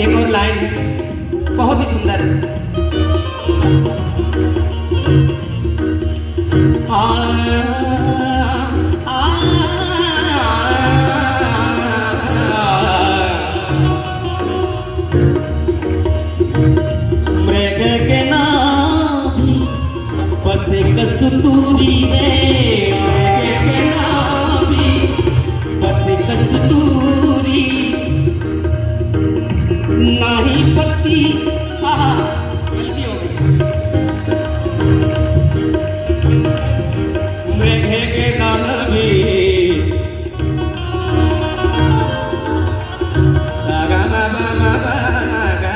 एक और लाइन बहुत ही सुंदर मृग के नाम बस कस्तूरी रे, मृग के नाम बस कस्तूरी, नाही पत्ती गलती हो गई। मृग के नाम भी सागा मा मा मा मा गा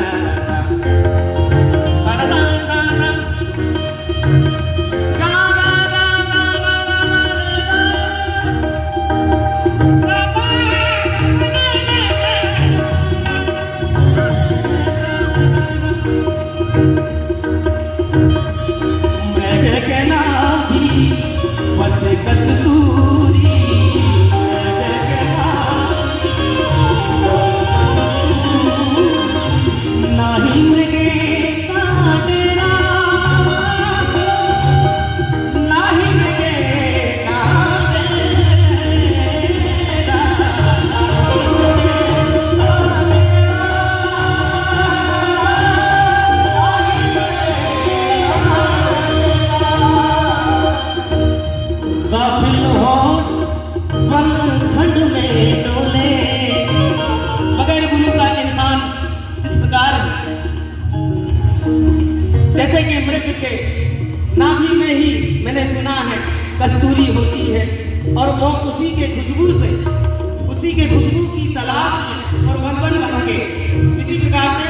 जैसे कि मृग के नाभि में ही मैंने सुना है कस्तूरी होती है और वो उसी के खुशबू की तलाश और बन रहेंगे। इसी प्रकार से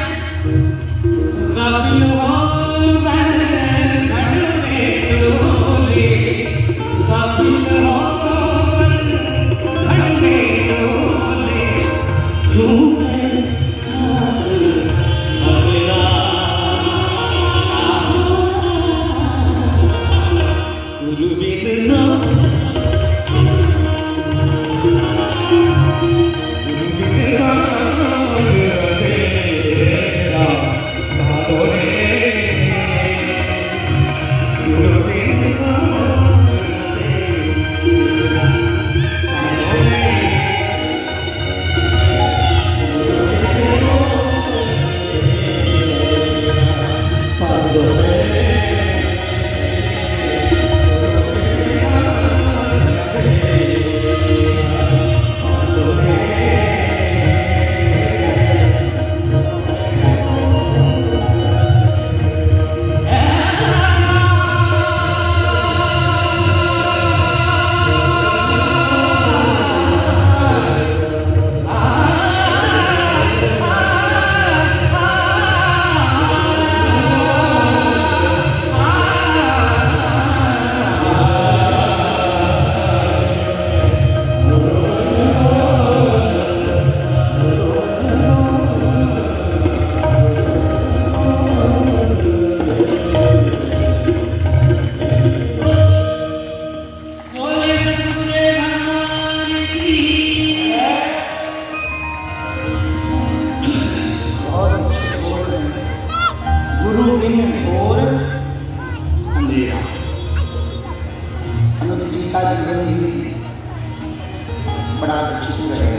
बड़ा अच्छी रहे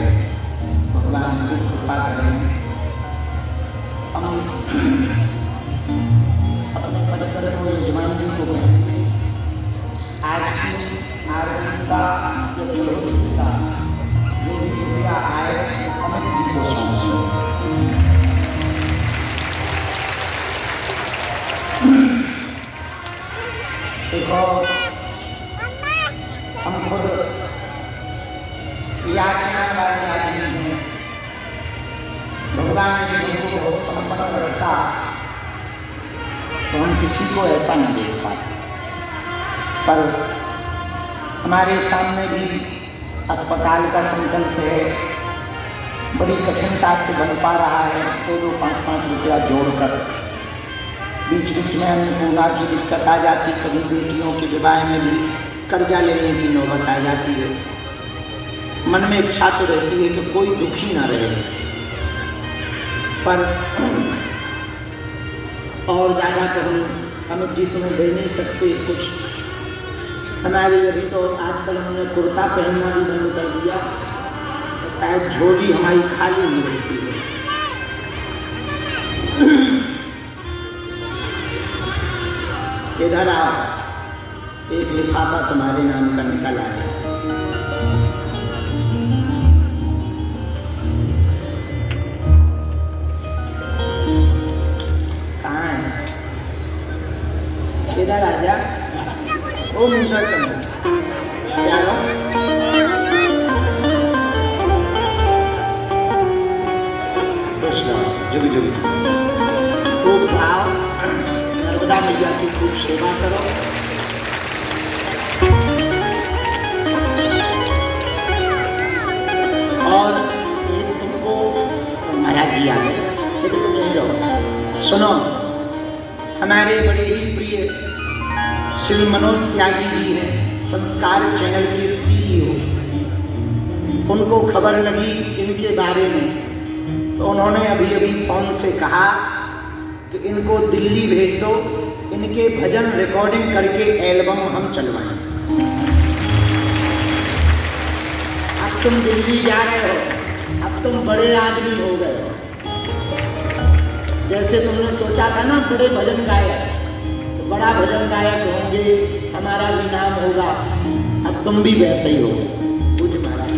भगवान की कृपा करें। हम अपने पद को यजमान जी को कहें देखो हम खुद याचना वाले आदमी हैं। भगवान ने हमको बहुत संपन्न रखा तो हम किसी को ऐसा नहीं देख पाते, पर हमारे सामने भी अस्पताल का संकल्प है, बड़ी कठिनता से बन पा रहा है। 2-2, 5-5 रुपया जोड़कर बीच बीच में अन्नपूर्णा की दिक्कत आ जाती, कभी बेटियों के विवाह में भी कर्जा लेने की नौबत आ जाती है। मन में इच्छा तो रहती है कि कोई दुखी ना रहे, पर और ज़्यादा तो हम जिस में दे नहीं सकते कुछ। हमारी अभी तो आजकल हमने कुर्ता पहनना भी बंद कर दिया, तो शायद झोली हमारी खाली नहीं रहती है। इधर आओ, एक लिफाफा तुम्हारे नाम का निकल आया। कहाँ है? इधर आ जा। ओ मुझे क्या जुग जुग खूब भाव नर्मदा मैया की खूब सेवा करो। और ये तुमको महाराज जी आ गए, लेकिन तुम नहीं रहो। सुनो, हमारे बड़े ही प्रिय श्री मनोज त्यागी जी हैं, संस्कार चैनल के CEO। उनको खबर लगी इनके बारे में, तो उन्होंने अभी अभी फोन से कहा कि इनको दिल्ली भेज दो, इनके भजन रिकॉर्डिंग करके एल्बम हम चलवाएं। अब तुम दिल्ली जा रहे हो, अब तुम बड़े आदमी हो गए हो। जैसे तुमने सोचा था ना बड़े भजन गायक, तो बड़ा भजन गायक होंगे, हमारा भी नाम होगा। अब तुम भी वैसे ही हो। पूज महाराज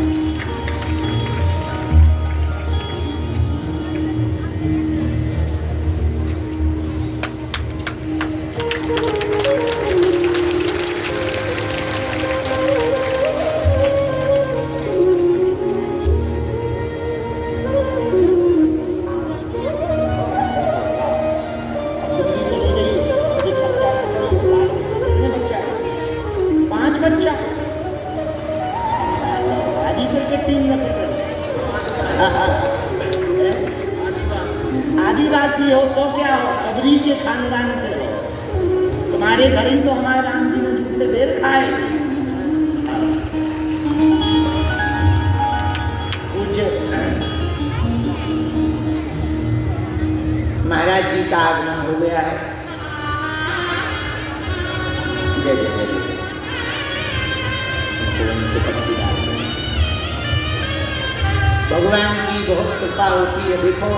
आदिवासी हो तो क्या हो, सबरी के खानदान के हो। तुम्हारे घर ही तो हमारे राम जी ने झूठे बेर खाए। पूज्य महाराज जी का आगमन हो गया है। जय जय जय भगवान की बहुत कृपा होती है। देखो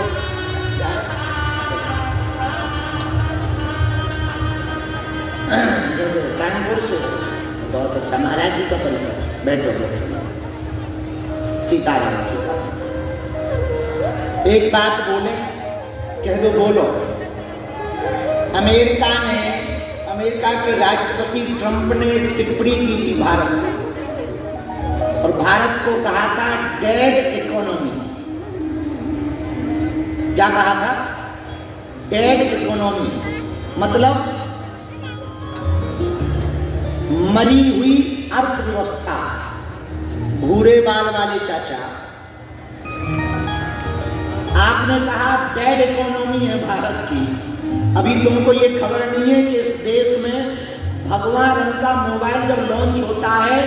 कानपुर से बहुत अच्छा महाराज जी का परिवार। बैठो बैठो। सीताराम सीताराम। एक बात बोले, कह दो बोलो। अमेरिका के राष्ट्रपति ट्रंप ने टिप्पणी की थी भारत में, और भारत को कहा था डेड इकोनॉमी। क्या कहा था? डेड इकोनॉमी, मतलब मरी हुई अर्थव्यवस्था। भूरे बाल वाले चाचा, आपने कहा डेड इकोनॉमी है भारत की। अभी तुमको ये खबर नहीं है कि इस देश में भगवा रंग का मोबाइल जब लॉन्च होता है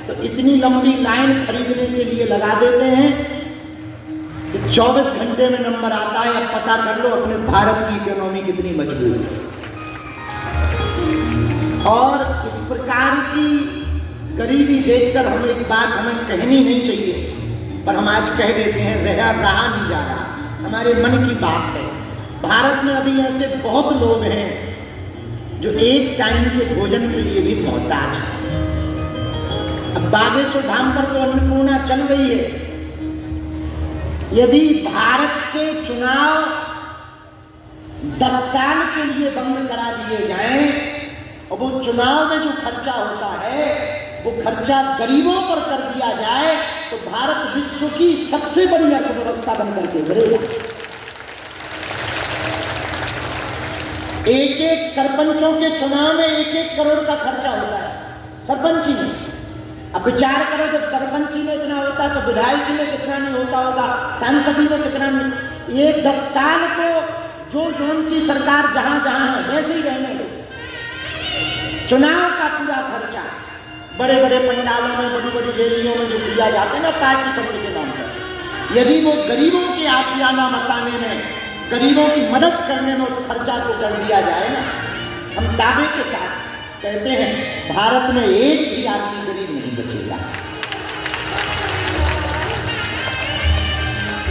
तो इतनी लंबी लाइन खरीदने के लिए लगा देते हैं कि 24 घंटे में नंबर आता है। अब पता कर लो अपने भारत की इकोनॉमी कितनी मजबूत है। और इस प्रकार की गरीबी देखकर हम एक बात हमें कहनी नहीं चाहिए, पर हम आज कह देते हैं, रहा नहीं जा रहा, हमारे मन की बात है। भारत में अभी ऐसे बहुत लोग हैं जो एक टाइम के भोजन के लिए भी मोहताज हैं। अब बागेश्वर धाम पर तो अन्नपूर्णा चल रही है। यदि भारत के चुनाव 10 साल के लिए बंद करा दिए जाएं और वो चुनाव में जो खर्चा होता है वो खर्चा गरीबों पर कर दिया जाए तो भारत विश्व की सबसे बड़ी अर्थव्यवस्था बनकर के उभरेगा। एक एक सरपंचों के चुनाव में 1-1 करोड़ का खर्चा होता है सरपंची में। अब विचार करो, जब सरपंची में इतना होता तो विधायकी में कितना नहीं होता होगा, सांसदी में कितना नहीं। ये 10 साल को जो सी सरकार जहां जहां है वैसे ही रहने दो। चुनाव का पूरा खर्चा बड़े बड़े पंडालों में, बड़ी बड़ी रैलियों में जो दिया जाता है ना पार्टी करने के नाम पर, यदि वो गरीबों के आशियाना मसाने में, गरीबों की मदद करने में उस खर्चा को कर दिया जाए ना, हम दावे के साथ कहते हैं भारत में एक भी आदमी गरीब नहीं बचेगा।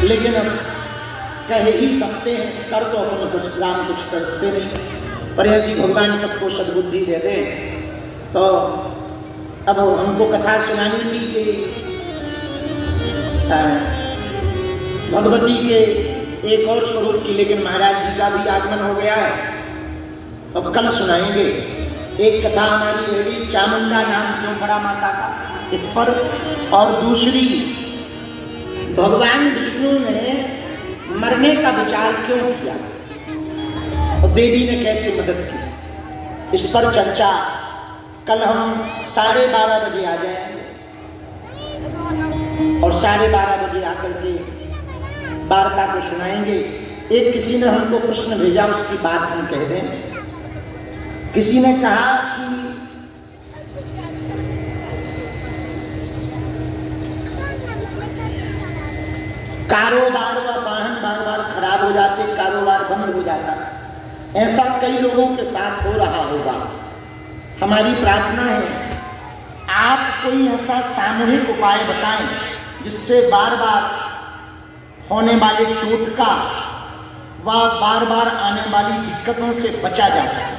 लेकिन अब कह ही सकते हैं, कर तो अपने कुछ काम कुछ सकते नहीं, पर ऐसी भगवान सबको सद्बुद्धि दे दें। तो अब हमको कथा सुनानी थी कि भगवती के एक और स्वरूप की, लेकिन महाराज जी का भी आगमन हो गया है, अब कल सुनाएंगे। एक कथा हमारी रहेगी चामुंडा नाम क्यों पड़ा माता का, इस पर, और दूसरी भगवान विष्णु ने मरने का विचार क्यों किया और देवी ने कैसे मदद की, इस पर चर्चा कल हम 12:30 बजे आ जाएंगे और 12:30 बजे आकर के वार्ता को सुनाएंगे। एक किसी ने हमको प्रश्न भेजा, उसकी बात हम कह दें। किसी ने कहा कि कारोबार व वाहन बार बार खराब हो जाते, कारोबार बंद हो जाता, ऐसा कई लोगों के साथ हो रहा होगा। हमारी प्रार्थना है आप कोई ऐसा सामूहिक उपाय बताएं जिससे बार बार होने वाले टोटका व बार बार आने वाली दिक्कतों से बचा जा सके।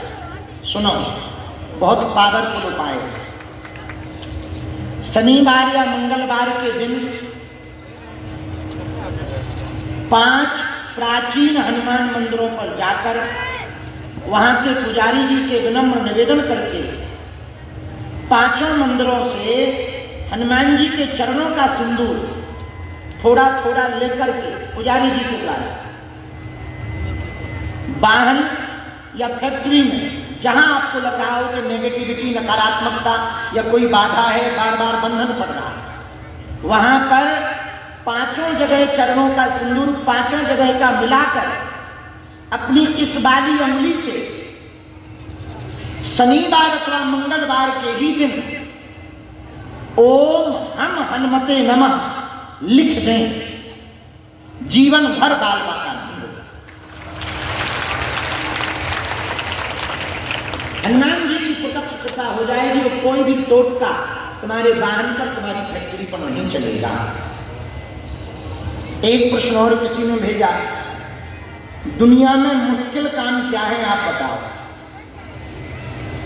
सुनो, बहुत पावरफुल उपाय है। शनिवार या मंगलवार के दिन 5 प्राचीन हनुमान मंदिरों पर जाकर वहां के पुजारी जी से विनम्र निवेदन करके 5 मंदिरों से हनुमान जी के चरणों का सिंदूर थोड़ा थोड़ा लेकर के पुजारी जी को लाए। वाहन या फैक्ट्री में जहां आपको लगा हो कि नेगेटिविटी, नकारात्मकता या कोई बाधा है, बार बार बंधन पड़ रहा है, वहां पर 5 जगह चरणों का सिंदूर 5 जगह का मिलाकर अपनी इस वाली अंगुली से शनिवार अथवा मंगलवार के ही दिन ओम हम हनुमते नमः लिख दें, जीवन भर बाल बाका नहीं होगा। हनुमान जी की प्रत्यक्ष कृपा हो जाएगी और कोई भी टोटका तुम्हारे वाहन पर, तुम्हारी फैक्ट्री पर नहीं चलेगा। एक प्रश्न और किसी ने भेजा, दुनिया में मुश्किल काम क्या है आप बताओ।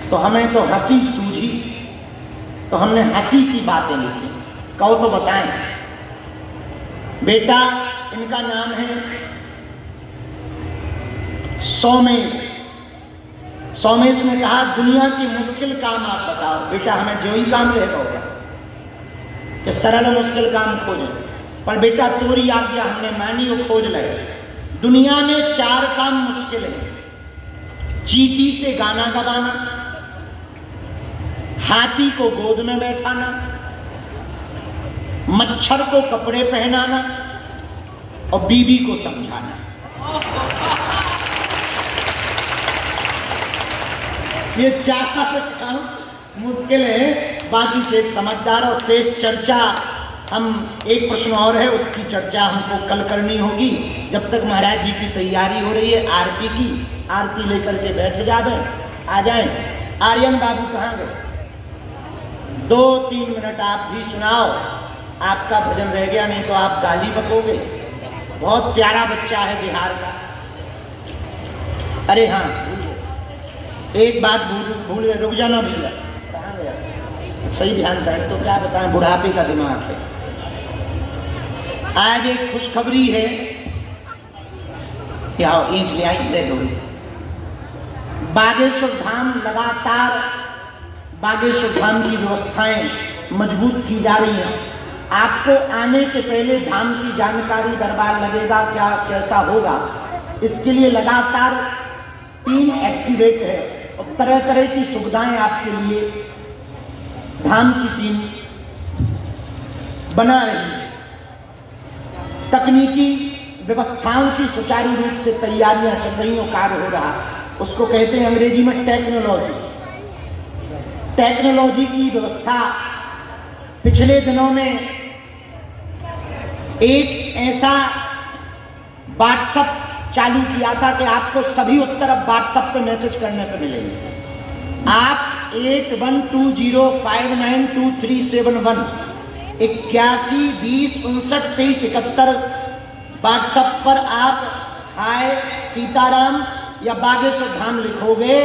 तो हमें तो हंसी सूझी, तो हमने हंसी की बातें लिखी। कहो तो बताएं। बेटा, इनका नाम है सोमेश। सोमेश ने कहा दुनिया की मुश्किल काम आप बताओ। बेटा, हमें जो ही काम रहेगा होगा कि सरल मुश्किल काम खोजें, पर बेटा तोरी आज्ञा हमने मानी और खोज ले। दुनिया में 4 काम मुश्किल है। चींटी से गाना गवाना, हाथी को गोद में बैठाना, मच्छर को कपड़े पहनाना और बीवी को समझाना। ये 4 काम मुश्किल है। बाकी से समझदार और शेष चर्चा हम, एक प्रश्न और है, उसकी चर्चा हमको कल करनी होगी। जब तक महाराज जी की तैयारी हो रही है आरती की, आरती लेकर के बैठ जावे, आ जाएं। आर्यन बाबू कहाँ गए? 2-3 मिनट आप भी सुनाओ। आपका भजन रह गया, नहीं तो आप गाली बकोगे। बहुत प्यारा बच्चा है बिहार का। अरे हाँ, एक बात भूल रुक जाना भैया, कहाँ गया? सही ध्यान करें। तो क्या बताएं, बुढ़ापे का दिमाग है। आज एक खुशखबरी है, क्या ईद ले आई, ले दो। बागेश्वर धाम लगातार बागेश्वर धाम की व्यवस्थाएं मजबूत की जा रही हैं। आपको आने के पहले धाम की जानकारी दरबार लगेगा क्या कैसा होगा, इसके लिए लगातार टीम एक्टिवेट है और तरह तरह की सुविधाएं आपके लिए धाम की टीम बना रही है। तकनीकी व्यवस्थाओं की सुचारू रूप से तैयारियां चल रही हैं, कार्य हो रहा, उसको कहते हैं अंग्रेजी में टेक्नोलॉजी। टेक्नोलॉजी की व्यवस्था पिछले दिनों में एक ऐसा व्हाट्सएप चालू किया था कि आपको सभी उत्तर अब व्हाट्सएप पे मैसेज करने पे मिलेंगे। आप 8120592371 8120592371 व्हाट्सएप पर आप हाय सीताराम या बागेश्वर धाम लिखोगे,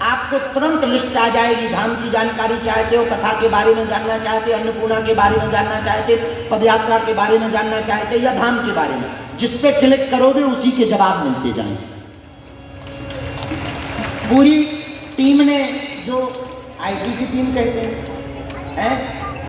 आपको तुरंत लिस्ट आ जाएगी। धाम की जानकारी चाहते हो, कथा के बारे में जानना चाहते, अन्नपूर्णा के बारे में जानना चाहते, पदयात्रा के बारे में जानना चाहते या धाम के बारे में, जिस पे क्लिक करोगे उसी के जवाब मिलते जाएंगे। पूरी टीम ने, जो आईटी की टीम कहते हैं